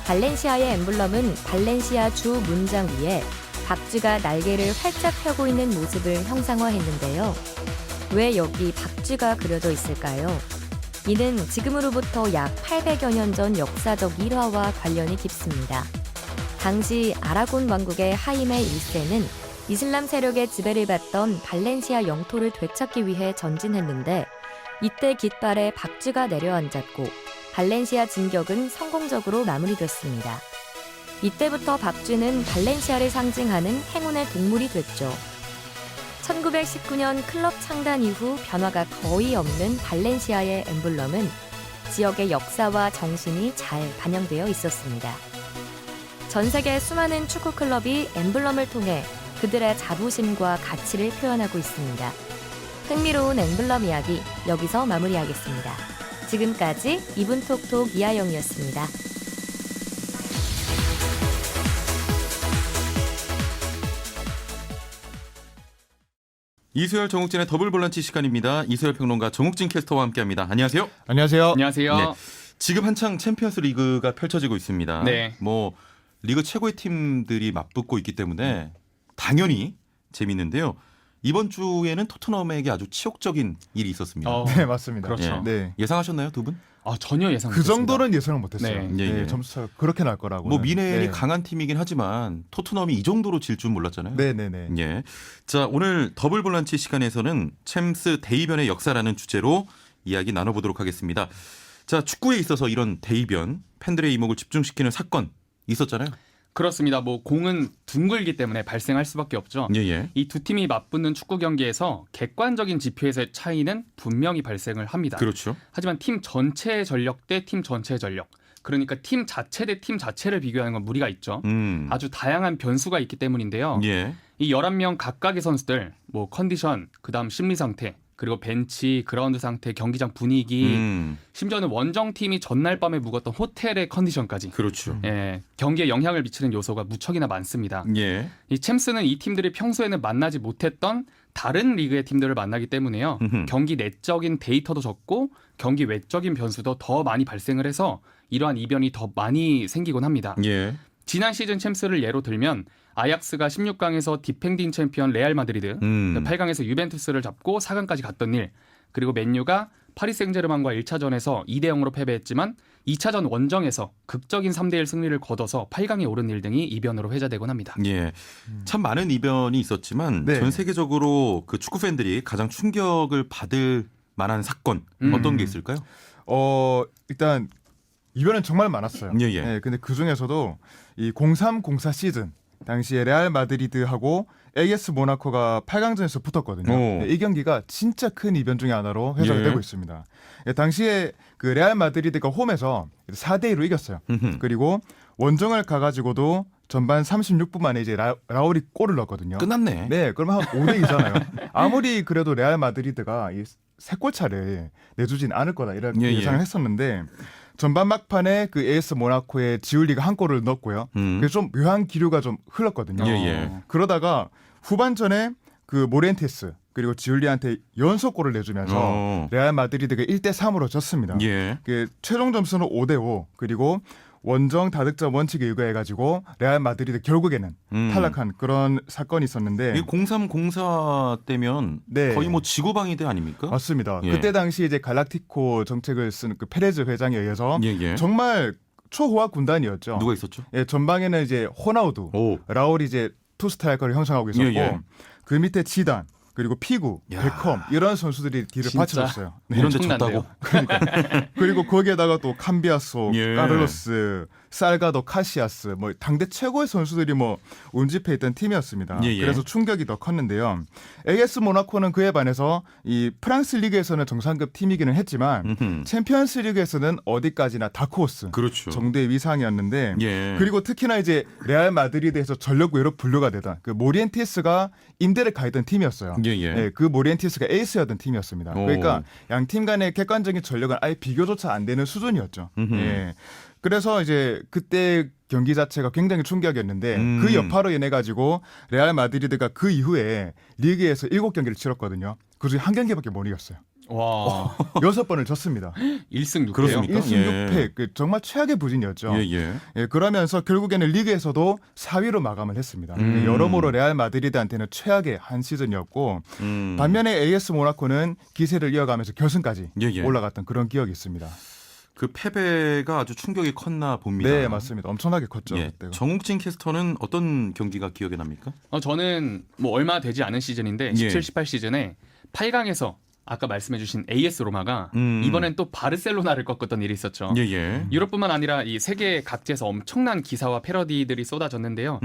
발렌시아의 엠블럼은 발렌시아 주 문장 위에 박쥐가 날개를 활짝 펴고 있는 모습을 형상화했는데요. 왜 여기 박쥐가 그려져 있을까요? 이는 지금으로부터 약 800여 년 전 역사적 일화와 관련이 깊습니다. 당시 아라곤 왕국의 하임의 1세는 이슬람 세력의 지배를 받던 발렌시아 영토를 되찾기 위해 전진했는데 이때 깃발에 박쥐가 내려앉았고 발렌시아 진격은 성공적으로 마무리됐습니다. 이때부터 박쥐는 발렌시아를 상징하는 행운의 동물이 됐죠. 1919년 클럽 창단 이후 변화가 거의 없는 발렌시아의 엠블럼은 지역의 역사와 정신이 잘 반영되어 있었습니다. 전 세계 수많은 축구 클럽이 엠블럼을 통해 그들의 자부심과 가치를 표현하고 있습니다. 흥미로운 엠블럼 이야기 여기서 마무리하겠습니다. 지금까지 이분 톡톡 이하영이었습니다. 이수열 정욱진의 더블 볼란치 시간입니다. 이수열 평론가 정욱진 캐스터와 함께합니다. 안녕하세요. 안녕하세요. 안녕하세요. 네. 지금 한창 챔피언스 리그가 펼쳐지고 있습니다. 네. 뭐 리그 최고의 팀들이 맞붙고 있기 때문에 당연히 재밌는데요. 이번 주에는 토트넘에게 아주 치욕적인 일이 있었습니다. 네, 맞습니다. 그렇죠. 네. 예상하셨나요, 두 분? 전혀 예상 그 못했습니다. 정도는 예상을 못했어요. 네. 네. 예, 예. 점수차가 그렇게 날 거라고. 뭐 미넨이 강한 팀이긴 하지만 토트넘이 이 정도로 질 줄 몰랐잖아요. 네네네. 예. 자, 오늘 더블 볼란치 시간에서는 챔스 대이변의 역사라는 주제로 이야기 나눠보도록 하겠습니다. 자, 축구에 있어서 이런 대이변, 팬들의 이목을 집중시키는 사건 있었잖아요. 그렇습니다. 뭐 공은 둥글기 때문에 발생할 수밖에 없죠. 예. 이 두 팀이 맞붙는 축구 경기에서 객관적인 지표에서의 차이는 분명히 발생을 합니다. 그렇죠. 하지만 팀 전체의 전력 대 팀 전체의 전력, 그러니까 팀 자체 대 팀 자체를 비교하는 건 무리가 있죠. 아주 다양한 변수가 있기 때문인데요. 예. 이 11명 각각의 선수들, 뭐 컨디션, 그다음 심리 상태, 그리고 벤치, 그라운드 상태, 경기장 분위기, 심지어는 원정팀이 전날 밤에 묵었던 호텔의 컨디션까지 그렇죠. 예, 경기에 영향을 미치는 요소가 무척이나 많습니다. 예. 이 챔스는 이 팀들이 평소에는 만나지 못했던 다른 리그의 팀들을 만나기 때문에요. 경기 내적인 데이터도 적고 경기 외적인 변수도 더 많이 발생을 해서 이러한 이변이 더 많이 생기곤 합니다. 예. 지난 시즌 챔스를 예로 들면 아약스가 16강에서 디펜딩 챔피언 레알 마드리드, 8강에서 유벤투스를 잡고 4강까지 갔던 일, 그리고 맨유가 파리 생제르맹과 1차전에서 2대0으로 패배했지만 2차전 원정에서 극적인 3대1 승리를 거둬서 8강에 오른 일 등이 이변으로 회자되곤 합니다. 예. 참 많은 이변이 있었지만 네. 전 세계적으로 그 축구 팬들이 가장 충격을 받을 만한 사건 어떤 게 있을까요? 일단 이변은 정말 많았어요. 예. 네, 근데 그 중에서도 이 03-04 시즌 당시에 레알 마드리드하고 AS 모나코가 8강전에서 붙었거든요. 네, 이 경기가 진짜 큰 이변 중에 하나로 해석이 되고 있습니다. 당시에 그 레알 마드리드가 홈에서 4대2로 이겼어요. 그리고 원정을 가가지고도 전반 36분 만에 이제 라울이 골을 넣었거든요. 끝났네. 네, 그러면 한 5대2잖아요. 아무리 그래도 레알 마드리드가 이 3골 차를 내주진 않을 거다 이렇게 예상을 했었는데 전반 막판에 그 AS 모나코의 지울리가 한 골을 넣었고요. 그래서 좀 묘한 기류가 좀 흘렀거든요. 그러다가 후반전에 그 모렌테스 그리고 지울리한테 연속골을 내주면서 레알 마드리드가 1대3으로 졌습니다. 그 최종 점수는 5대5 그리고 원정 다득점 원칙에 의거해가지고 레알 마드리드 결국에는 탈락한 그런 사건이 있었는데 이 03-04 때면 네. 거의 뭐 지구방위대 아닙니까? 맞습니다. 예. 그때 당시 이제 갈락티코 정책을 쓴 그 페레즈 회장에 의해서 정말 초호화 군단이었죠. 누가 있었죠? 예, 전방에는 이제 호나우두, 라울이 이제 투 스트라이커를 형성하고 있었고 그 밑에 지단 그리고 피구, 베컴 이런 선수들이 뒤를 받쳐줬어요. 이런 데 졌다고. 그러니까. 그리고 거기에다가 또 캄비아소, 카를로스, 살가도, 카시아스 뭐 당대 최고의 선수들이 뭐 운집해 있던 팀이었습니다. 그래서 충격이 더 컸는데요. AS 모나코는 그에 반해서 이 프랑스 리그에서는 정상급 팀이기는 했지만 챔피언스 리그에서는 어디까지나 다크호스 정도의 위상이었는데 그리고 특히나 이제 레알 마드리드에서 전력 외로 분류가 되던 그 모리엔티스가 임대를 가했던 팀이었어요. 네, 그 모리엔티스가 에이스였던 팀이었습니다. 그러니까 양 팀 간의 객관적인 전력은 아예 비교조차 안 되는 수준이었죠. 예. 그래서 이제 그때 경기 자체가 굉장히 충격이었는데 그 여파로 인해 가지고 레알 마드리드가 그 이후에 리그에서 7경기를 치렀거든요. 그중에 한 경기밖에 못 이겼어요. 와. 6번을 졌습니다. 1승 6패요. 그렇습니까? 1승 예. 6패 그 정말 최악의 부진이었죠. 예, 예. 예, 그러면서 결국에는 리그에서도 4위로 마감을 했습니다. 여러모로 레알 마드리드한테는 최악의 한 시즌이었고 반면에 AS 모나코는 기세를 이어가면서 결승까지 예, 예. 올라갔던 그런 기억이 있습니다. 그 패배가 아주 충격이 컸나 봅니다. 네, 맞습니다. 엄청나게 컸죠. 예. 그때가. 정욱진 캐스터는 어떤 경기가 기억에 납니까? 저는 뭐 얼마 되지 않은 시즌인데 17, 18 시즌에 8강에서 아까 말씀해주신 AS 로마가 이번엔 또 바르셀로나를 꺾었던 일이 있었죠. 예, 예. 유럽뿐만 아니라 이 세계 각지에서 엄청난 기사와 패러디들이 쏟아졌는데요.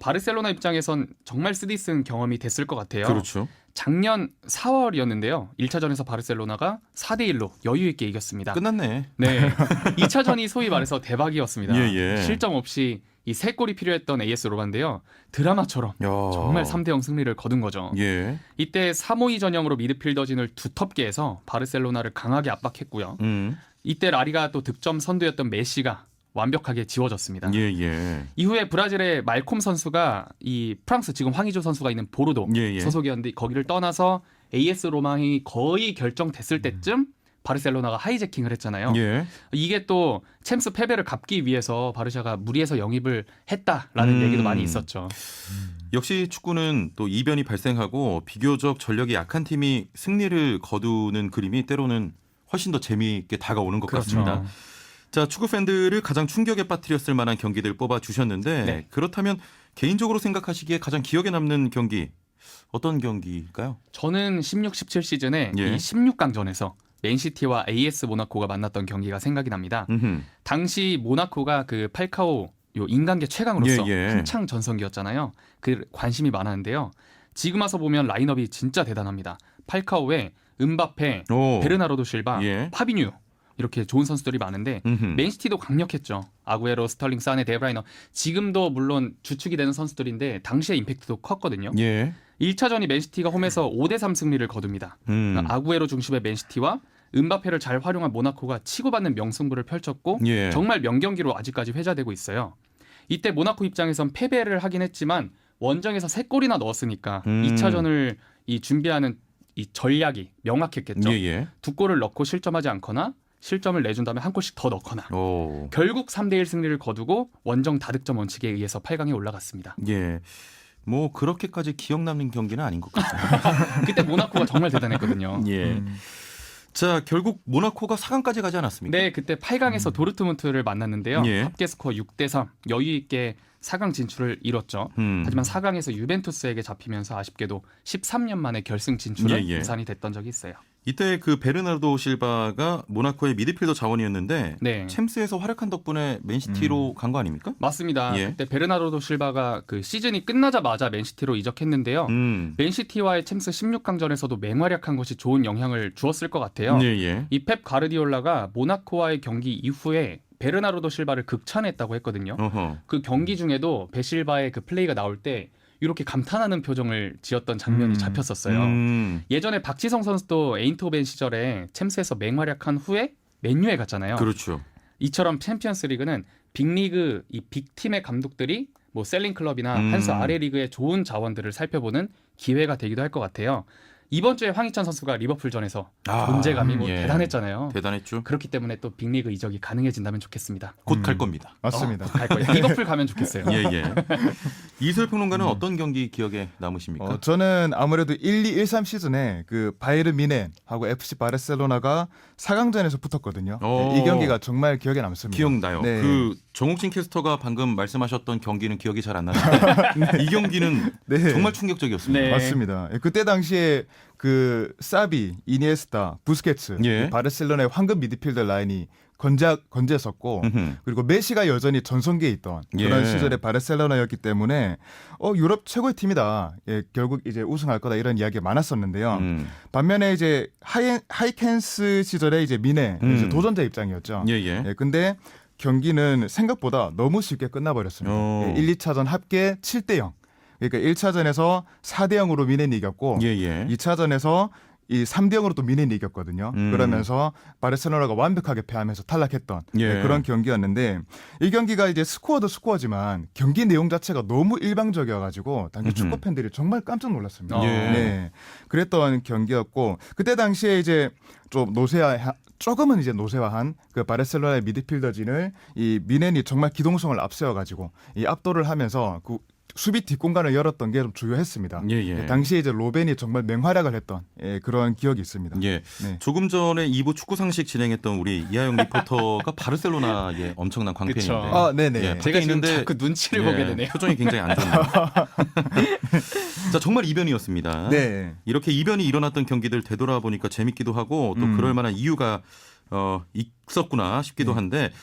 바르셀로나 입장에선 정말 쓰디쓴 경험이 됐을 것 같아요. 그렇죠. 작년 4월이었는데요. 1차전에서 바르셀로나가 4대1로 여유 있게 이겼습니다. 끝났네. 네. 2차전이 소위 말해서 대박이었습니다. 예, 예. 실점 없이 이 3골이 필요했던 AS 로마인데요. 드라마처럼 야. 정말 3대0 승리를 거둔 거죠. 예. 이때 3-5-2 전형으로 미드필더진을 두텁게 해서 바르셀로나를 강하게 압박했고요. 이때 라리가 또 득점 선두였던 메시가 완벽하게 지워졌습니다. 예, 예. 이후에 브라질의 말콤 선수가 이 프랑스 지금 황의조 선수가 있는 보르도 예, 예. 소속이었는데 거기를 떠나서 AS 로마이 거의 결정됐을 때쯤 바르셀로나가 하이제킹을 했잖아요. 예. 이게 또 챔스 패배를 갚기 위해서 바르샤가 무리해서 영입을 했다라는 얘기도 많이 있었죠. 역시 축구는 또 이변이 발생하고 비교적 전력이 약한 팀이 승리를 거두는 그림이 때로는 훨씬 더 재미있게 다가오는 것 그렇죠. 같습니다. 자, 축구 팬들을 가장 충격에 빠뜨렸을 만한 경기들 뽑아 주셨는데 네. 그렇다면 개인적으로 생각하시기에 가장 기억에 남는 경기 어떤 경기일까요? 저는 16, 17 시즌에 예. 이 16강전에서 맨시티와 AS 모나코가 만났던 경기가 생각이 납니다. 당시 모나코가 그 팔카오 요 인간계 최강으로서 예, 예. 한창 전성기였잖아요. 그 관심이 많았는데요. 지금 와서 보면 라인업이 진짜 대단합니다. 팔카오에 은바페, 오. 베르나르도 실바, 예. 파비뉴 이렇게 좋은 선수들이 많은데 맨시티도 강력했죠. 아구에로, 스털링, 사네, 데브라이너. 지금도 물론 주축이 되는 선수들인데 당시의 임팩트도 컸거든요. 예. 1차전이 맨시티가 홈에서 5대3 승리를 거둡니다. 그러니까 아구에로 중심의 맨시티와 은바페를 잘 활용한 모나코가 치고받는 명승부를 펼쳤고 예. 정말 명경기로 아직까지 회자되고 있어요. 이때 모나코 입장에선 패배를 하긴 했지만 원정에서 3골이나 넣었으니까 2차전을 이 준비하는 이 전략이 명확했겠죠. 예, 예. 2골을 넣고 실점하지 않거나 실점을 내준다면 한 골씩 더 넣거나 오. 결국 3대1 승리를 거두고 원정 다득점 원칙에 의해서 8강에 올라갔습니다. 예. 뭐 그렇게까지 기억 남는 경기는 아닌 것 같습니다. 그때 모나코가 정말 대단했거든요. 예. 자, 결국 모나코가 4강까지 가지 않았습니까? 네, 그때 8강에서 도르트문트를 만났는데요. 예. 합계 스코어 6대3 여유 있게 4강 진출을 이뤘죠. 하지만 4강에서 유벤투스에게 잡히면서 아쉽게도 13년 만에 결승 진출은 예, 예. 무산이 됐던 적이 있어요. 이때 그 베르나르도 실바가 모나코의 미드필더 자원이었는데 네. 챔스에서 활약한 덕분에 맨시티로 간 거 아닙니까? 맞습니다. 예. 그때 베르나르도 실바가 그 시즌이 끝나자마자 맨시티로 이적했는데요. 맨시티와의 챔스 16강전에서도 맹활약한 것이 좋은 영향을 주었을 것 같아요. 예, 예. 이 펩 가르디올라가 모나코와의 경기 이후에 베르나르도 실바를 극찬했다고 했거든요. 어허. 그 경기 중에도 베실바의 그 플레이가 나올 때 이렇게 감탄하는 표정을 지었던 장면이 잡혔었어요. 예전에 박지성 선수도 에인트호벤 시절에 챔스에서 맹활약한 후에 맨유에 갔잖아요. 그렇죠. 이처럼 챔피언스 리그는 빅리그 이 빅팀의 감독들이 뭐 셀링클럽이나 한수 아래 리그의 좋은 자원들을 살펴보는 기회가 되기도 할 것 같아요. 이번 주에 황희찬 선수가 리버풀전에서 존재감이 뭐 예. 대단했잖아요. 대단했죠. 그렇기 때문에 또 빅리그 이적이 가능해진다면 좋겠습니다. 곧 갈 겁니다. 맞습니다. 갈 거예요. 리버풀 가면 좋겠어요. 예, 예. 이슬 평론가는 어떤 경기 기억에 남으십니까? 저는 아무래도 1-2-1-3 시즌에 그 바이에른 뮌헨하고 FC 바르셀로나가 4강전에서 붙었거든요. 이 경기가 정말 기억에 남습니다. 기억나요. 네. 그 정욱진 캐스터가 방금 말씀하셨던 경기는 기억이 잘 안 나는데 이 경기는 네. 정말 충격적이었습니다. 네. 맞습니다. 그때 당시에 그 사비, 이니에스타, 부스케츠, 예. 바르셀로나의 황금 미드필더 라인이 건재했었고 그리고 메시가 여전히 전성기에 있던 그런 예. 시절의 바르셀로나였기 때문에 유럽 최고의 팀이다. 예, 결국 이제 우승할 거다 이런 이야기가 많았었는데요. 반면에 이제 하이켄스 시절에 이제 뮌헨 이제 도전자 입장이었죠. 예, 예. 예, 근데 경기는 생각보다 너무 쉽게 끝나버렸습니다. 예, 1, 2차전 합계 7대0. 그러니까 1차전에서 4대0으로 뮌헨이 이겼고 예, 예. 2차전에서 이 3대0으로 또 미넨이 이겼거든요. 그러면서 바르셀로나가 완벽하게 패하면서 탈락했던 예. 그런 경기였는데 이 경기가 이제 스코어도 스코어지만 경기 내용 자체가 너무 일방적이어가지고 당시 축구 팬들이 정말 깜짝 놀랐습니다. 예. 네, 그랬던 경기였고 그때 당시에 이제 좀 조금은 이제 노쇠화한 그 바르셀로나의 미드필더진을 이 미넨이 정말 기동성을 앞세워가지고 이 압도를 하면서 그 수비 뒷공간을 열었던 게 좀 주요했습니다. 예. 당시에 이제 로벤이 정말 맹활약을 했던 그런 기억이 있습니다. 예. 네. 조금 전에 2부 축구 상식 진행했던 우리 이하영 리포터가 바르셀로나의 엄청난 광팬인데. 그쵸. 아, 네네. 예, 제가 지금 있는데 자꾸 눈치를 예, 보게 되네요. 표정이 굉장히 안 좋네요. 자, 정말 이변이었습니다. 네. 이렇게 이변이 일어났던 경기들 되돌아보니까 재밌기도 하고 또 그럴 만한 이유가 있었구나 싶기도 한데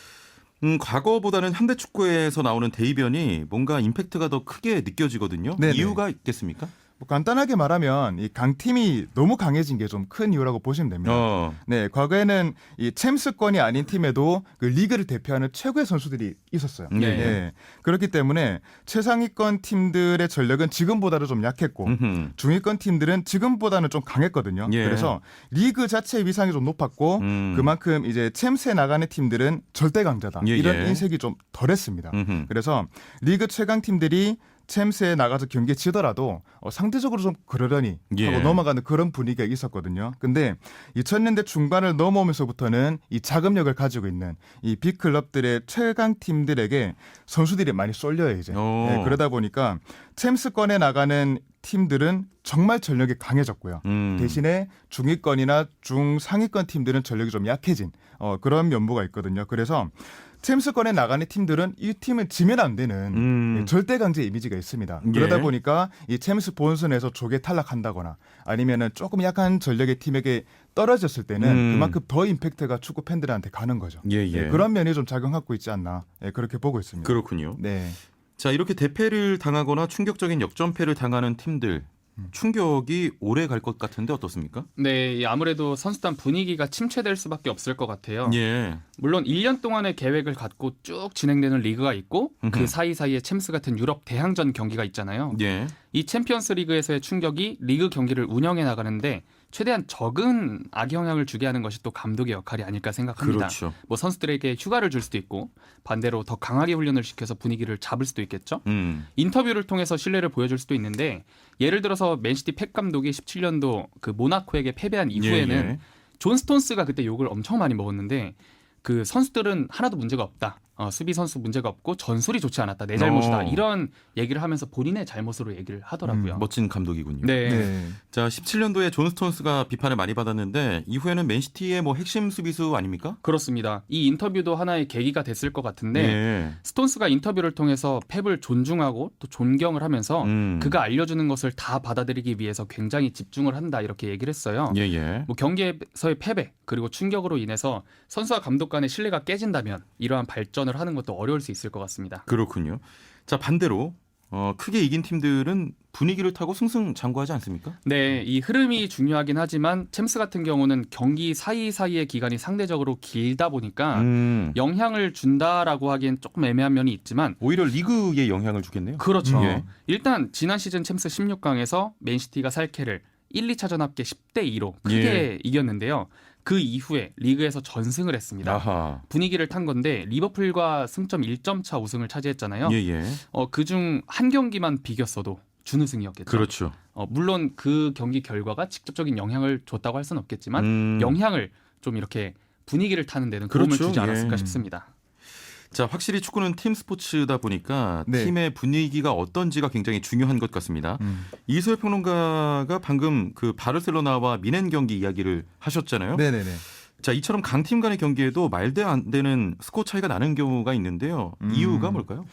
과거보다는 현대 축구에서 나오는 대이변이 뭔가 임팩트가 더 크게 느껴지거든요. 네네. 이유가 있겠습니까? 뭐 간단하게 말하면 이 강팀이 너무 강해진 게 좀 큰 이유라고 보시면 됩니다. 네, 과거에는 이 챔스권이 아닌 팀에도 그 리그를 대표하는 최고의 선수들이 있었어요. 예. 네. 그렇기 때문에 최상위권 팀들의 전력은 지금보다도 좀 약했고 중위권 팀들은 지금보다는 좀 강했거든요. 예. 그래서 리그 자체의 위상이 좀 높았고 그만큼 이제 챔스에 나가는 팀들은 절대 강자다. 예, 이런 예. 인색이 좀 덜했습니다. 그래서 리그 최강 팀들이 챔스에 나가서 경기에 지더라도 상대적으로 좀 그러려니 예. 하고 넘어가는 그런 분위기가 있었거든요. 근데 2000년대 중반을 넘어오면서부터는 이 자금력을 가지고 있는 이 빅클럽들의 최강 팀들에게 선수들이 많이 쏠려요 이제. 네, 그러다 보니까 챔스권에 나가는 팀들은 정말 전력이 강해졌고요. 대신에 중위권이나 중상위권 팀들은 전력이 좀 약해진 그런 면모가 있거든요. 그래서 챔스권에 나가는 팀들은 이 팀은 지면 안 되는 절대 강제 이미지가 있습니다. 그러다 예. 보니까 이 챔스 본선에서 조기에 탈락한다거나 아니면은 조금 약한 전력의 팀에게 떨어졌을 때는 그만큼 더 임팩트가 축구 팬들한테 가는 거죠. 예. 네, 그런 면이 좀 작용하고 있지 않나 그렇게 보고 있습니다. 그렇군요. 네. 자, 이렇게 대패를 당하거나 충격적인 역전패를 당하는 팀들 충격이 오래 갈 것 같은데 어떻습니까? 네, 아무래도 선수단 분위기가 침체될 수밖에 없을 것 같아요. 예. 물론 1년 동안의 계획을 갖고 쭉 진행되는 리그가 있고 그 사이사이에 챔스 같은 유럽 대항전 경기가 있잖아요. 예. 이 챔피언스 리그에서의 충격이 리그 경기를 운영해 나가는데 최대한 적은 악영향을 주게 하는 것이 또 감독의 역할이 아닐까 생각합니다. 그렇죠. 뭐 선수들에게 휴가를 줄 수도 있고 반대로 더 강하게 훈련을 시켜서 분위기를 잡을 수도 있겠죠. 인터뷰를 통해서 신뢰를 보여줄 수도 있는데 예를 들어서 맨시티 펩 감독이 17년도 그 모나코에게 패배한 이후에는 예. 존 스톤스가 그때 욕을 엄청 많이 먹었는데 그 선수들은 하나도 문제가 없다. 수비 선수 문제가 없고 전술이 좋지 않았다. 내 잘못이다. 이런 얘기를 하면서 본인의 잘못으로 얘기를 하더라고요. 멋진 감독이군요. 네. 네. 자, 17년도에 존 스톤스가 비판을 많이 받았는데 이후에는 맨시티의 뭐 핵심 수비수 아닙니까? 그렇습니다. 이 인터뷰도 하나의 계기가 됐을 것 같은데 예. 스톤스가 인터뷰를 통해서 펩을 존중하고 또 존경을 하면서 그가 알려주는 것을 다 받아들이기 위해서 굉장히 집중을 한다 이렇게 얘기를 했어요. 예. 뭐 경기에서의 패배 그리고 충격으로 인해서 선수와 감독 간의 신뢰가 깨진다면 이러한 발전을 하는 것도 어려울 수 있을 것 같습니다. 그렇군요. 자, 반대로 크게 이긴 팀들은 분위기를 타고 승승장구하지 않습니까? 네, 이 흐름이 중요하긴 하지만 챔스 같은 경우는 경기 사이사이의 기간이 상대적으로 길다 보니까 영향을 준다라고 하기엔 조금 애매한 면이 있지만 오히려 리그에 영향을 주겠네요. 그렇죠. 예. 일단 지난 시즌 챔스 16강에서 맨시티가 살케를 1, 2차전 합계 10대 2로 크게 예. 이겼는데요. 그 이후에 리그에서 전승을 했습니다. 아하. 분위기를 탄 건데 리버풀과 승점 1점 차 우승을 차지했잖아요. 예. 그중 한 경기만 비겼어도 준우승이었겠죠. 그렇죠. 물론 그 경기 결과가 직접적인 영향을 줬다고 할 수는 없겠지만 영향을 좀 이렇게 분위기를 타는 데는 도움을 그렇죠. 주지 않았을까 예. 싶습니다. 자, 확실히 축구는 팀 스포츠다 보니까 네. 팀의 분위기가 어떤지가 굉장히 중요한 것 같습니다. 이소혜 평론가가 방금 그 바르셀로나와 미넨 경기 이야기를 하셨잖아요. 네네네. 자, 이처럼 강팀 간의 경기에도 말도 안 되는 스코어 차이가 나는 경우가 있는데요. 이유가 뭘까요?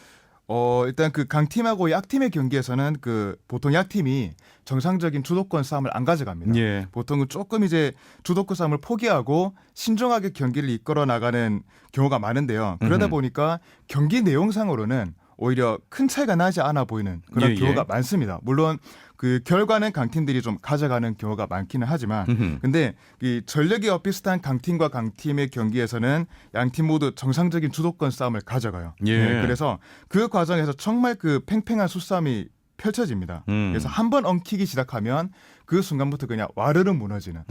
일단 그 강팀하고 약팀의 경기에서는 그 보통 약팀이 정상적인 주도권 싸움을 안 가져갑니다. 예. 보통은 조금 이제 주도권 싸움을 포기하고 신중하게 경기를 이끌어 나가는 경우가 많은데요. 그러다 보니까 경기 내용상으로는 오히려 큰 차이가 나지 않아 보이는 그런 예. 경우가 많습니다. 물론 그 결과는 강팀들이 좀 가져가는 경우가 많기는 하지만 근데 이 전력이 비슷한 강팀과 강팀의 경기에서는 양팀 모두 정상적인 주도권 싸움을 가져가요. 예. 네, 그래서 그 과정에서 정말 그 팽팽한 수싸움이 펼쳐집니다. 그래서 한 번 엉키기 시작하면 그 순간부터 그냥 와르르 무너지는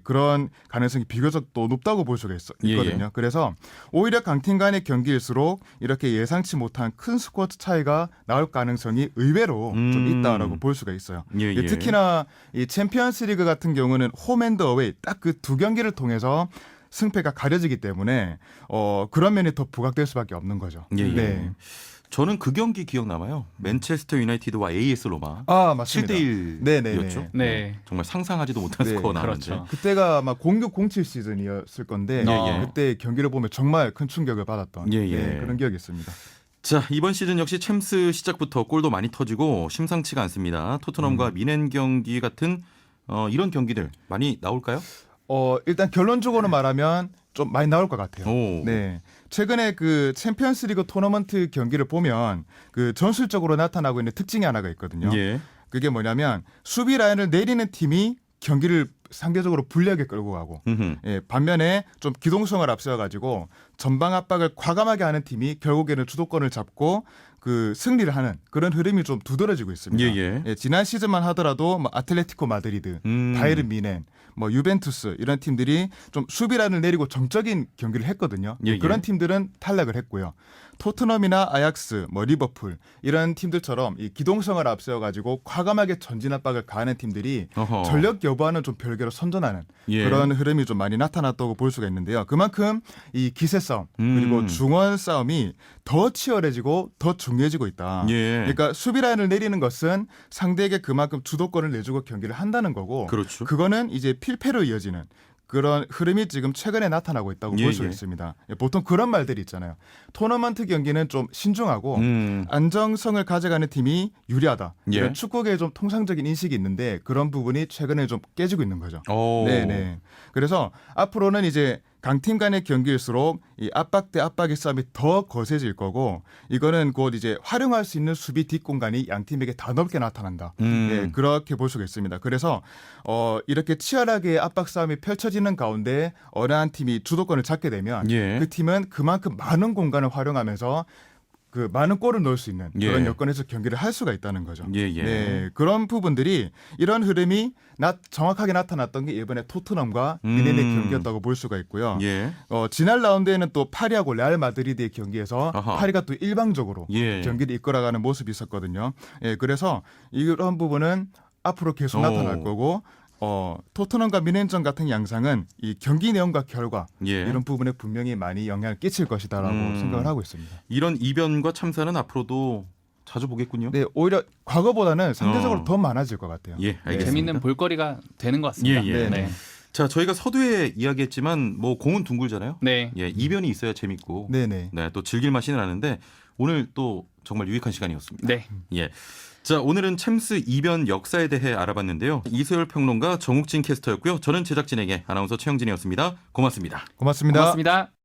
그런 가능성이 비교적 또 높다고 볼 수가 있거든요. 그래서 오히려 강팀 간의 경기일수록 이렇게 예상치 못한 큰 스코어 차이가 나올 가능성이 의외로 좀 있다라고 볼 수가 있어요. 특히나 이 챔피언스리그 같은 경우는 홈앤드 어웨이 딱 그 두 경기를 통해서 승패가 가려지기 때문에 그런 면이 더 부각될 수밖에 없는 거죠. 네. 저는 그 경기 기억 남아요. 맨체스터 유나이티드와 AS 로마. 맞습니다. 7대1이었죠. 네. 정말 상상하지도 못한 스코어 나왔는데. 그렇죠. 그때가 아마 0607 시즌이었을 건데 그때 경기를 보면 정말 큰 충격을 받았던 그런 기억이 있습니다. 자, 이번 시즌 역시 챔스 시작부터 골도 많이 터지고 심상치가 않습니다. 토트넘과 미넨 경기 같은 이런 경기들 많이 나올까요? 일단 결론적으로 말하면 좀 많이 나올 것 같아요. 네. 최근에 그 챔피언스리그 토너먼트 경기를 보면 그 전술적으로 나타나고 있는 특징이 하나가 있거든요. 그게 뭐냐면 수비 라인을 내리는 팀이 경기를 상대적으로 불리하게 끌고 가고 반면에 좀 기동성을 앞세워가지고 전방 압박을 과감하게 하는 팀이 결국에는 주도권을 잡고 그 승리를 하는 그런 흐름이 좀 두드러지고 있습니다. 지난 시즌만 하더라도 뭐 아틀레티코 마드리드, 바이에른 미넨, 뭐 유벤투스 이런 팀들이 좀 수비란을 내리고 정적인 경기를 했거든요. 그런 팀들은 탈락을 했고요. 토트넘이나 아약스, 뭐 리버풀 이런 팀들처럼 이 기동성을 앞세워가지고 과감하게 전진 압박을 가하는 팀들이 전력 여부와는 좀 별개로 선전하는 그런 흐름이 좀 많이 나타났다고 볼 수가 있는데요. 그만큼 이 기세 싸움 그리고 중원 싸움이 더 치열해지고 더 중요해지고 있다. 그러니까 수비 라인을 내리는 것은 상대에게 그만큼 주도권을 내주고 경기를 한다는 거고 그렇죠. 그거는 이제 필패로 이어지는 그런 흐름이 지금 최근에 나타나고 있다고 볼 수 있습니다. 보통 그런 말들이 있잖아요. 토너먼트 경기는 좀 신중하고 안정성을 가져가는 팀이 유리하다. 이런 축구계에 좀 통상적인 인식이 있는데 그런 부분이 최근에 좀 깨지고 있는 거죠. 네네. 그래서 앞으로는 이제 강팀 간의 경기일수록 이 압박 대 압박의 싸움이 더 거세질 거고 이거는 곧 이제 활용할 수 있는 수비 뒷공간이 양 팀에게 다 넓게 나타난다. 그렇게 볼 수가 있습니다. 그래서 이렇게 치열하게 압박 싸움이 펼쳐지는 가운데 어느 한 팀이 주도권을 잡게 되면 그 팀은 그만큼 많은 공간을 활용하면서 그 많은 골을 넣을 수 있는 그런 여건에서 경기를 할 수가 있다는 거죠. 네, 그런 부분들이 이런 흐름이 정확하게 나타났던 게 이번에 토트넘과 미넨의 경기였다고 볼 수가 있고요. 지난 라운드에는 또 파리하고 레알 마드리드의 경기에서 파리가 또 일방적으로 경기를 이끌어가는 모습이 있었거든요. 그래서 이런 부분은 앞으로 계속 나타날 거고 토트넘과 미넨전 같은 양상은 이 경기 내용과 결과 이런 부분에 분명히 많이 영향을 끼칠 것이다라고 생각을 하고 있습니다. 이런 이변과 참사는 앞으로도 자주 보겠군요. 네, 오히려 과거보다는 상대적으로 더 많아질 것 같아요. 알겠습니다. 재밌는 볼거리가 되는 것 같습니다. 네. 자, 저희가 서두에 이야기했지만 뭐 공은 둥글잖아요. 네. 이변이 있어야 재밌고 네네. 또 즐길 맛이 나는데 오늘 또 정말 유익한 시간이었습니다. 네. 자, 오늘은 챔스 이변 역사에 대해 알아봤는데요. 이소열 평론가, 정욱진 캐스터였고요. 저는 제작진에게 아나운서 최영진이었습니다. 고맙습니다. 고맙습니다. 고맙습니다.